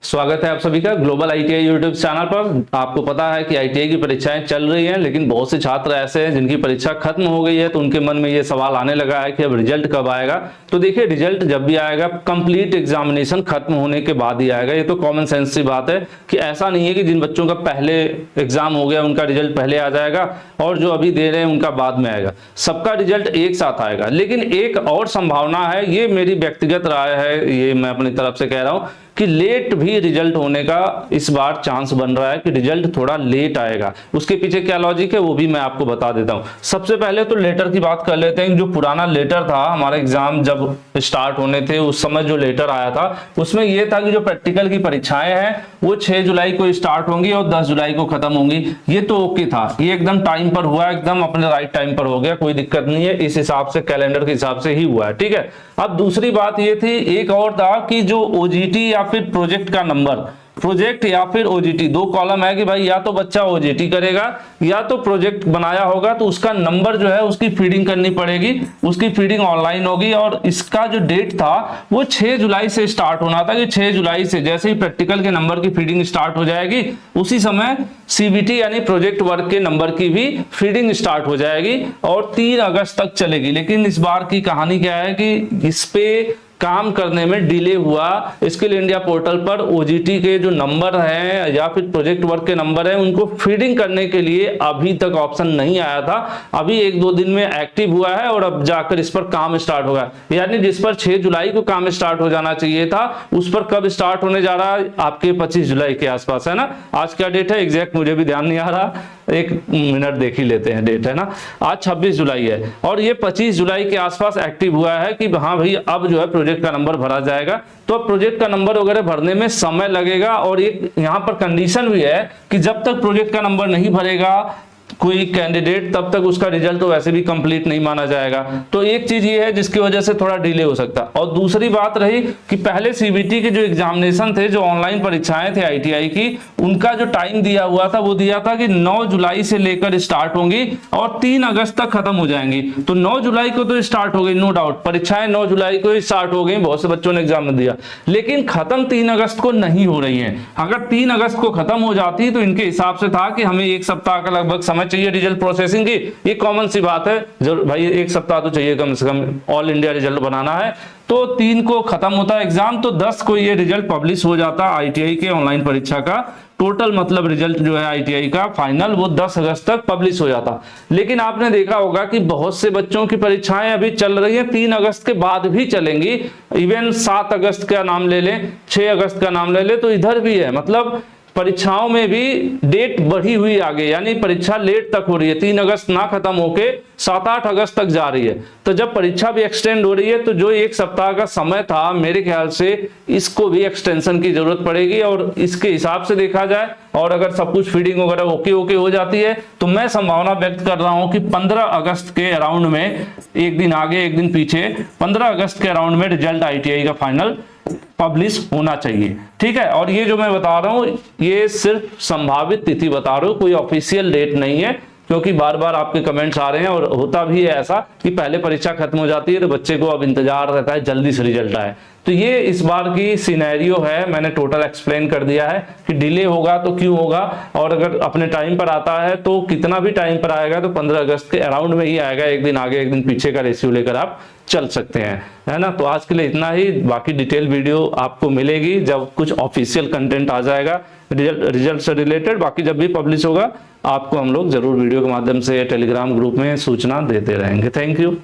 स्वागत है आप सभी का ग्लोबल आईटीआई यूट्यूब चैनल पर। आपको पता है कि आईटीआई की परीक्षाएं चल रही हैं, लेकिन बहुत से छात्र ऐसे हैं जिनकी परीक्षा खत्म हो गई है, तो उनके मन में ये सवाल आने लगा है कि अब रिजल्ट कब आएगा। तो देखिए, रिजल्ट जब भी आएगा कंप्लीट एग्जामिनेशन खत्म होने के बाद ही आएगा। ये तो कॉमन सेंस सी बात है कि ऐसा नहीं है कि जिन बच्चों का पहले एग्जाम हो गया उनका रिजल्ट पहले आ जाएगा और जो अभी दे रहे हैं उनका बाद में आएगा। सबका रिजल्ट एक साथ आएगा। लेकिन एक और संभावना है, ये मेरी व्यक्तिगत राय है, ये मैं अपनी तरफ से कह रहा हूं कि लेट भी रिजल्ट होने का इस बार चांस बन रहा है कि रिजल्ट थोड़ा लेट आएगा। उसके पीछे क्या लॉजिक है वो भी मैं आपको बता देता हूं। सबसे पहले तो लेटर की बात कर लेते हैं। जो पुराना लेटर था, हमारा एग्जाम जब स्टार्ट होने थे उस समय जो लेटर आया था उसमें यह था कि जो प्रैक्टिकल की परीक्षाएं हैं वो 6 जुलाई को स्टार्ट होंगी और 10 जुलाई को खत्म होंगी। ये तो ओके था, ये एकदम टाइम पर हुआ, एकदम अपने राइट टाइम पर हो गया, कोई दिक्कत नहीं है। इस हिसाब से कैलेंडर के हिसाब से ही हुआ है, ठीक है। अब दूसरी बात ये थी, एक और था कि जो ओजीटी या फिर प्रोजेक्ट का नंबर, प्रोजेक्ट या फिर ओजीटी, दो कॉलम है कि भाई या तो बच्चा ओजीटी करेगा या तो प्रोजेक्ट बनाया होगा, तो उसका नंबर जो है उसकी फीडिंग करनी पड़ेगी, उसकी फीडिंग ऑनलाइन होगी। और इसका जो डेट था वो 6 जुलाई से स्टार्ट होना था कि 6 जुलाई से जैसे ही प्रैक्टिकल के नंबर की फीडिंग स्टार्ट हो जाएगी उसी समय सीबीटी यानी प्रोजेक्ट वर्क के नंबर की भी फीडिंग स्टार्ट हो जाएगी और 3 अगस्त तक चलेगी। लेकिन इस बार की कहानी क्या है कि इस पे काम करने में डिले हुआ। स्किल इंडिया पोर्टल पर ओजीटी के जो नंबर हैं या फिर प्रोजेक्ट वर्क के नंबर हैं उनको फीडिंग करने के लिए अभी तक ऑप्शन नहीं आया था। अभी 1-2 दिन में एक्टिव हुआ है और अब जाकर इस पर काम स्टार्ट होगा। यानी जिस पर 6 जुलाई को काम स्टार्ट हो जाना चाहिए था उस पर कब स्टार्ट होने जा रहा है? आपके 25 जुलाई के आसपास, है ना। आज क्या डेट है एग्जैक्ट मुझे भी ध्यान नहीं आ रहा, 1 मिनट देख ही लेते हैं, डेट है ना, आज 26 जुलाई है और ये 25 जुलाई के आसपास एक्टिव हुआ है कि हाँ भाई अब जो है प्रोजेक्ट का नंबर भरा जाएगा। तो अब प्रोजेक्ट का नंबर वगैरह भरने में समय लगेगा और एक यहाँ पर कंडीशन भी है कि जब तक प्रोजेक्ट का नंबर नहीं भरेगा कोई कैंडिडेट तब तक उसका रिजल्ट तो वैसे भी कंप्लीट नहीं माना जाएगा। तो एक चीज ये है जिसकी वजह से थोड़ा डिले हो सकता है। और दूसरी बात रही कि पहले सीबीटी के जो एग्जामिनेशन थे, जो ऑनलाइन परीक्षाएं थे आईटीआई की, उनका जो टाइम दिया हुआ था वो दिया था कि 9 जुलाई से लेकर स्टार्ट होंगी और 3 अगस्त तक खत्म हो जाएंगी। तो 9 जुलाई को तो स्टार्ट हो गई, नो डाउट, परीक्षाएं 9 जुलाई को स्टार्ट हो गई, बहुत से बच्चों ने एग्जाम दिया, लेकिन खत्म 3 अगस्त को नहीं हो रही है। अगर 3 अगस्त को खत्म हो जाती तो इनके हिसाब से था कि हमें 1 सप्ताह का लगभग समय चाहिए रिजल्ट प्रोसेसिंग की। ये कॉमन सी बात है, जो भाई 1 सप्ताह तो चाहिए कम से कम, ऑल इंडिया रिजल्ट बनाना है। तो 3 को खत्म होता है एग्जाम, तो 10 को ये रिजल्ट पब्लिश हो जाता आईटीआई के ऑनलाइन परीक्षा का। टोटल मतलब रिजल्ट जो है आईटीआई का फाइनल वो 10 अगस्त तक पब्लिश हो जाता। लेकिन आपने देखा होगा कि बहुत से बच्चों की परीक्षाएं अभी चल रही हैं, 3 अगस्त के बाद भी चलेंगी। इवन 7 अगस्त का नाम ले लें, 6 अगस्त का नाम ले लें, तो इधर भी है। मतलब परीक्षाओं में भी डेट बढ़ी हुई आगे, यानी परीक्षा लेट तक हो रही है, 3 अगस्त ना खत्म होके 7-8 अगस्त तक जा रही है। तो जब परीक्षा भी एक्सटेंड हो रही है तो जो 1 सप्ताह का समय था, मेरे ख्याल से इसको भी एक्सटेंशन की जरूरत पड़ेगी। और इसके हिसाब से देखा जाए और अगर सब कुछ फीडिंग वगैरह ओके हो जाती है तो मैं संभावना व्यक्त कर रहा हूं कि 15 अगस्त के अराउंड में, एक दिन आगे एक दिन पीछे, 15 अगस्त के अराउंड में रिजल्ट आईटीआई का फाइनल पब्लिश होना चाहिए, ठीक है। और ये जो मैं बता रहा हूं ये सिर्फ संभावित तिथि बता रहा हूं, कोई ऑफिशियल डेट नहीं है, क्योंकि बार बार आपके कमेंट्स आ रहे हैं और होता भी है ऐसा कि पहले परीक्षा खत्म हो जाती है तो बच्चे को अब इंतजार रहता है जल्दी से रिजल्ट आए। तो ये इस बार की सिनेरियो है, मैंने टोटल एक्सप्लेन कर दिया है कि डिले होगा तो क्यों होगा, और अगर अपने टाइम पर आता है तो कितना भी टाइम पर आएगा तो 15 अगस्त के अराउंड में ही आएगा, एक दिन आगे एक दिन पीछे का रेशियो लेकर आप चल सकते हैं, है ना। तो आज के लिए इतना ही, बाकी डिटेल वीडियो आपको मिलेगी जब कुछ ऑफिशियल कंटेंट आ जाएगा रिजल्ट से रिलेटेड। बाकी जब भी पब्लिश होगा आपको हम लोग जरूर वीडियो के माध्यम से टेलीग्राम ग्रुप में सूचना देते रहेंगे। Thank you.